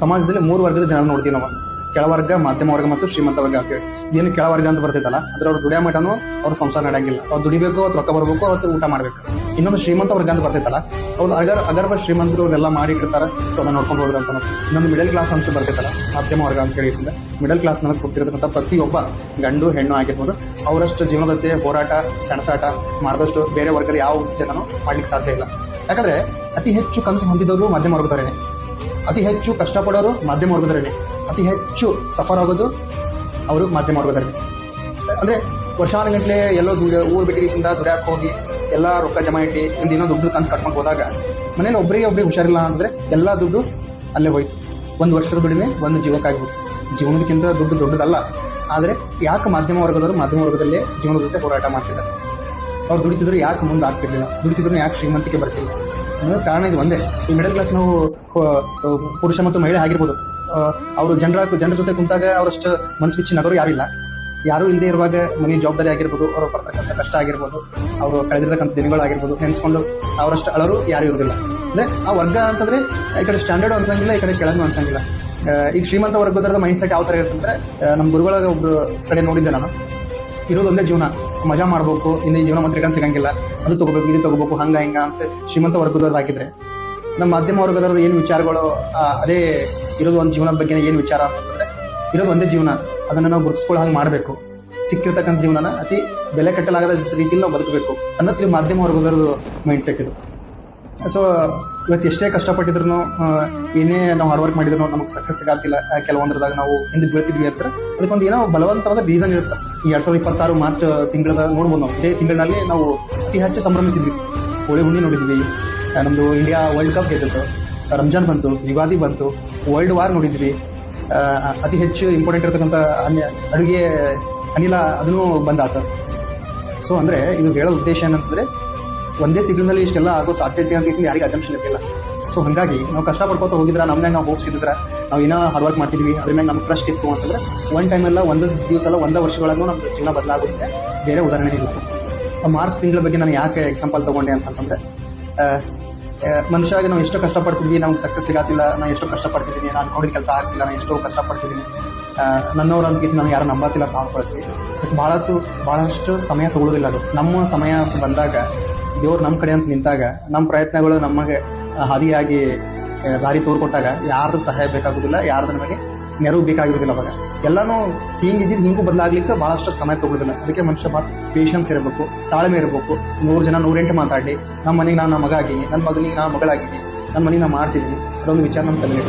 ಸಮಾಜದಲ್ಲಿ 3 ವರ್ಗದ ಜನ ನೋಡ್ತೀವಿ ನಾವು. ಕೆಳವರ್ಗ, ಮಧ್ಯಮ ವರ್ಗ ಮತ್ತು ಶ್ರೀಮಂತ ವರ್ಗ ಅಂತೇಳಿ. ಏನು ಕೆಳವರ್ಗ ಅಂತ ಬರ್ತೈತಲ್ಲ, ಅದ್ರ ಅವ್ರು ದುಡಿಯೋ ಮಟನು ಅವ್ರ ಸಂಸಾರ ನಡೆಯಂಗಿಲ್ಲ. ಅವ್ರು ದುಡಿಬೇಕು, ಅವ್ರು ರೊಕ್ಕ ಬರ್ಬೇಕು, ಅವ್ರು ಊಟ ಮಾಡ್ಬೇಕು. ಇನ್ನೊಂದು ಶ್ರೀಮಂತ ವರ್ಗ ಅಂತ ಬರ್ತೈತಲ್ಲ, ಅವ್ರು ಅಗರ್ಭ ಶ್ರೀಮಂತರು ಅದೆಲ್ಲ ಮಾಡಿಟ್ಟಿರ್ತಾರೆ. ಸೊ ಅದನ್ನ ನೋಡ್ಕೊಂಡು ಹೋದ್ರೆ ಅಂತ. ಇನ್ನೊಂದು ಮಿಡಲ್ ಕ್ಲಾಸ್ ಅಂತ ಬರ್ತೈತಲ್ಲ, ಮಧ್ಯಮ ವರ್ಗ ಅಂತ ಹೇಳಿ. ಮಿಡಲ್ ಕ್ಲಾಸ್ ನಮಗೆ ಕೊಟ್ಟಿರತಕ್ಕಂಥ ಪ್ರತಿಯೊಬ್ಬ ಗಂಡು ಹೆಣ್ಣು ಆಗಿರ್ಬೋದು, ಅವರಷ್ಟು ಜೀವನದತ್ತೆ ಹೋರಾಟ ಸೆಣಸಾಟ ಮಾಡಿದಷ್ಟು ಬೇರೆ ವರ್ಗದ ಯಾವ ಜನನು ಮಾಡ್ಲಿಕ್ಕೆ ಸಾಧ್ಯ ಇಲ್ಲ. ಯಾಕಂದ್ರೆ ಅತಿ ಹೆಚ್ಚು ಕನಸು ಹೊಂದಿದವರು ಮಧ್ಯಮ ವರ್ಗದವರೇನೆ, ಅತಿ ಹೆಚ್ಚು ಕಷ್ಟಪಡೋರು ಮಧ್ಯಮ ವರ್ಗದವರೇನೆ, ಅತಿ ಹೆಚ್ಚು ಸಫರ್ ಆಗೋದು ಅವರು ಮಧ್ಯಮ ವರ್ಗದವರೇನೆ. ಅಂದ್ರೆ ವರ್ಷಾನುಗಂಟ್ಲೆ ಎಲ್ಲೋ ಊರು ಬಿಟ್ಟಿಗೆಸಿಂದ ದುಡಿಯಾಕೆ ಹೋಗಿ ಎಲ್ಲ ರೊಕ್ಕ ಜಮಾ ಇಟ್ಟು ಇನ್ನೇನೋ ದುಡ್ಡು ಕನ್ಸು ಕಟ್ಕೊಂಡು ಹೋದಾಗ ಮನೇಲಿ ಒಬ್ಬರಿಗೆ ಹುಷಾರಿಲ್ಲ ಅಂತಂದ್ರೆ ಎಲ್ಲ ದುಡ್ಡು ಅಲ್ಲೇ ಹೋಯ್ತು. 1 ವರ್ಷದ ದುಡಿಮೆ 1 ಜೀವಕ್ಕಾಗ್ಬೋದು. ಜೀವನದಕ್ಕಿಂತ ದುಡ್ಡು ದೊಡ್ಡದಲ್ಲ. ಆದರೆ ಯಾಕೆ ಮಧ್ಯಮ ವರ್ಗದವರು ಮಧ್ಯಮ ವರ್ಗದಲ್ಲೇ ಜೀವನದ ಜೊತೆ ಹೋರಾಟ ಮಾಡ್ತಿದ್ದಾರೆ? ಅವ್ರು ದುಡಿತಿದ್ರು ಯಾಕೆ ಮುಂದೆ ಆಗ್ತಿರ್ಲಿಲ್ಲ? ದುಡಿತಿದ್ರು ಯಾಕೆ ಶ್ರೀಮಂತಿಕೆ ಬರ್ತಿಲ್ಲ? ಅನ್ನೋದು ಕಾರಣ ಇದು ಒಂದೇ. ಈ ಮಿಡಲ್ ಕ್ಲಾಸ್ ನಾವು ಪುರುಷ ಮತ್ತು ಮಹಿಳೆ ಆಗಿರ್ಬೋದು, ಅವರು ಜನರ ಜೊತೆ ಕುಂತಾಗ ಅವರಷ್ಟು ಮನಸ್ಸು ಬಿಚ್ಚಿ ನಗರು ಯಾರಿಲ್ಲ. ಯಾರು ಇಲ್ಲದೆ ಇರುವಾಗ ಮನೆ ಜವಾಬ್ದಾರಿ ಆಗಿರ್ಬೋದು, ಅವರು ಪಡ್ತಕ್ಕಂಥ ಕಷ್ಟ ಆಗಿರ್ಬೋದು, ಅವರು ಕಳೆದಿರ್ತಕ್ಕಂಥ ದಿನಗಳಾಗಿರ್ಬೋದು ನೆನೆಸ್ಕೊಂಡು ಅವರಷ್ಟು ಅಳರು ಯಾರು ಇರೋದಿಲ್ಲ. ಅಂದ್ರೆ ಆ ವರ್ಗ ಅಂತಂದ್ರೆ ಈ ಕಡೆ ಸ್ಟ್ಯಾಂಡರ್ಡ್ ಅನ್ಸಂಗಿಲ್ಲ, ಈ ಕಡೆ ಕೆಳಗೂ ಅನ್ಸಂಗಿಲ್ಲ. ಈಗ ಶ್ರೀಮಂತ ವರ್ಗದ ಮೈಂಡ್ ಸೆಟ್ ಯಾವ ಥರ ಇರ್ತಂದ್ರೆ, ನಮ್ಮ ಗುರುಗಳ ಒಬ್ರು ಕಡೆ ನೋಡಿದ್ದೆ ನಾನು. ಇರೋದೊಂದೇ ಜೀವನ, ಮಜಾ ಮಾಡ್ಬೇಕು, ಇನ್ನು ಈ ಜೀವನ ಮಂತ್ರಿಕನ್ ಸಿಗಂಗಿಲ್ಲ, ಅದು ತಗೋಬೇಕು ಇದು ತಗೋಬೇಕು ಹಂಗ ಹಿಂಗ ಅಂತ ಶ್ರೀಮಂತ ವರ್ಗದವ್ರದ್ದಾಗಿದ್ರೆ, ನಮ್ಮ ಮಧ್ಯಮ ವರ್ಗದವ್ರದ್ದು ಏನು ವಿಚಾರಗಳು ಅದೇ ಇರೋದು. ಒಂದು ಜೀವನದ ಬಗ್ಗೆ ಏನು ವಿಚಾರ ಅಂತಂದ್ರೆ, ಇರೋದು ಒಂದೇ ಜೀವನ, ಅದನ್ನು ನಾವು ಗುರುತಿಸ್ಕೊಳ್ಳೋ ಹಂಗೆ ಮಾಡಬೇಕು. ಸಿಕ್ಕಿರ್ತಕ್ಕಂಥ ಜೀವನನ ಅತಿ ಬೆಲೆ ಕಟ್ಟಲಾಗದ ರೀತಿಯಲ್ಲಿ ನಾವು ಬದುಕಬೇಕು ಅನ್ನೋದು ಇದು ಮಧ್ಯಮ ವರ್ಗದವ್ರದ್ದು ಮೈಂಡ್ ಸೆಟ್ ಇದು. ಸೊ ಇವತ್ತು ಎಷ್ಟೇ ಕಷ್ಟಪಟ್ಟಿದ್ರು, ಏನೇ ನಾವು ಹಾರ್ಡ್ ವರ್ಕ್ ಮಾಡಿದ್ರು ನಮಗೆ ಸಕ್ಸಸ್ ಸಿಗಾಗ್ತಿಲ್ಲ, ಕೆಲವೊಂದ್ರದಾಗ ನಾವು ಹಿಂದೆ ಬೀಳ್ತಿದ್ವಿ ಅಂತ ಅದಕ್ಕೊಂದು ಏನೋ ಬಲವಂತವಾದ ರೀಸನ್ ಇರುತ್ತೆ. ಈ 2026 ಮಾರ್ಚ್ ತಿಂಗಳ ನೋಡ್ಬೋದು ನಾವು. ಇದೇ ತಿಂಗಳಿನಲ್ಲಿ ನಾವು ಅತಿ ಹೆಚ್ಚು ಸಂಭ್ರಮಿಸಿದ್ವಿ. ಹೋಳಿ ಹುಣ್ಣಿ ನೋಡಿದ್ವಿ, ನಮ್ಮದು ಇಂಡಿಯಾ ವರ್ಲ್ಡ್ ಕಪ್ ಗೆದ್ದಿತ್ತು, ರಂಜಾನ್ ಬಂತು, ಯುಗಾದಿ ಬಂತು, ವರ್ಲ್ಡ್ ವಾರ್ ನೋಡಿದ್ವಿ, ಅತಿ ಹೆಚ್ಚು ಇಂಪಾರ್ಟೆಂಟ್ ಇರತಕ್ಕಂಥ ಅಡುಗೆ ಅನಿಲ ಅದನ್ನು ಬಂದಾತ. ಸೊ ಅಂದರೆ ಇದು ಹೇಳೋ ಉದ್ದೇಶ ಏನಂತಂದರೆ, ಒಂದೇ ತಿಂಗಳಿನಲ್ಲಿ ಇಷ್ಟೆಲ್ಲ ಆಗೋ ಸಾಧ್ಯತೆ ಅಂತ ಯಾರಿಗೆ ಅಜಂಪ್ಷನ್ ಇರಲಿಲ್ಲ. ಸೊ ಹಾಗಾಗಿ ನಾವು ಕಷ್ಟಪಡ್ಕೋತ ಹೋಗಿದ್ರೆ, ನಮ್ಮ ಮ್ಯಾಗ ನಾವು ಹೋಗಿಸಿದ್ರೆ, ನಾವು ಏನೋ ಹಾರ್ಡ್ ವರ್ಕ್ ಮಾಡ್ತಿದ್ವಿ, ಅದ್ರ ಮೇಲೆ ನಮ್ಗೆ ಟ್ರಸ್ಟ್ ಇತ್ತು ಅಂತಂದ್ರೆ, ಒಂದು ಟೈಮೆಲ್ಲ 1 ದಿವಸ ಅಲ್ಲ 1 ವರ್ಷಗಳಲ್ಲೂ ನಮ್ಮ ಜೀವನ ಬದಲಾಗುತ್ತೆ. ಬೇರೆ ಉದಾಹರಣೆ ಇಲ್ಲ. ಮಾರ್ಚ್ ತಿಂಗಳ ಬಗ್ಗೆ ನಾನು ಯಾಕೆ ಎಕ್ಸಾಂಪಲ್ ತೊಗೊಂಡೆ ಅಂತಂತಂದರೆ, ಮನುಷ್ಯಗೆ ನಾವು ಎಷ್ಟು ಕಷ್ಟಪಡ್ತಿದ್ವಿ, ನಮ್ಗೆ ಸಕ್ಸಸ್ ಸಿಗಾತಿಲ್ಲ, ನಾನು ಎಷ್ಟು ಕಷ್ಟಪಡ್ತಿದ್ದೀನಿ, ನಾನು ನೋಡಿದ ಕೆಲಸ ಆಗ್ತಿಲ್ಲ, ನಾನು ಎಷ್ಟೋ ಕಷ್ಟಪಡ್ತಿದ್ದೀನಿ, ನನ್ನವ್ರ ಅಂತ ಕೇಸಿ ನಾನು ಯಾರು ನಂಬತ್ತಿಲ್ಲ ಅಂತ ಅಂದ್ಕೊಳ್ತೀವಿ. ಅದಕ್ಕೆ ಭಾಳಷ್ಟು ಸಮಯ ತಗೊಳ್ಳೋದಿಲ್ಲ. ಅದು ನಮ್ಮ ಸಮಯ ಅಂತ ಬಂದಾಗ, ದೇವ್ರು ನಮ್ಮ ಕಡೆ ಅಂತ ನಿಂತಾಗ, ನಮ್ಮ ಪ್ರಯತ್ನಗಳು ನಮಗೆ ಹಾದಿಯಾಗಿ ದಾರಿ ತೋರ್ಕೊಟ್ಟಾಗ ಯಾರ್ದು ಸಹಾಯ ಬೇಕಾಗೋದಿಲ್ಲ, ಯಾರ್ದು ನಮಗೆ ನೆರವು ಬೇಕಾಗಿರೋದಿಲ್ಲ. ಅವಾಗ ಎಲ್ಲನೂ ಹಿಂಗಿದ್ದು ಹಿಂಗೂ ಬದಲಾಗ್ಲಿಕ್ಕೆ ಭಾಳಷ್ಟು ಸಮಯ ತಗೊಳ್ಳೋದಿಲ್ಲ. ಅದಕ್ಕೆ ಮನುಷ್ಯ ಭಾಳ ಪೇಷನ್ಸ್ ಇರಬೇಕು, ತಾಳ್ಮೆ ಇರಬೇಕು. 100 ಜನ 108 ಮಾತಾಡಲಿ, ನಮ್ಮ ಮನೆಗೆ ನಾನು ಮಗ ಆಗೀನಿ, ನನ್ನ ಮಗನಿಗೆ ನಾನು ಮಗಳಾಗೀನಿ, ನನ್ನ ಮನೆಗೆ ನಾನು ಮಾಡ್ತಿದ್ದೀನಿ, ಅದೊಂದು ವಿಚಾರ ನಮ್ಮ ತಲೆಗೆ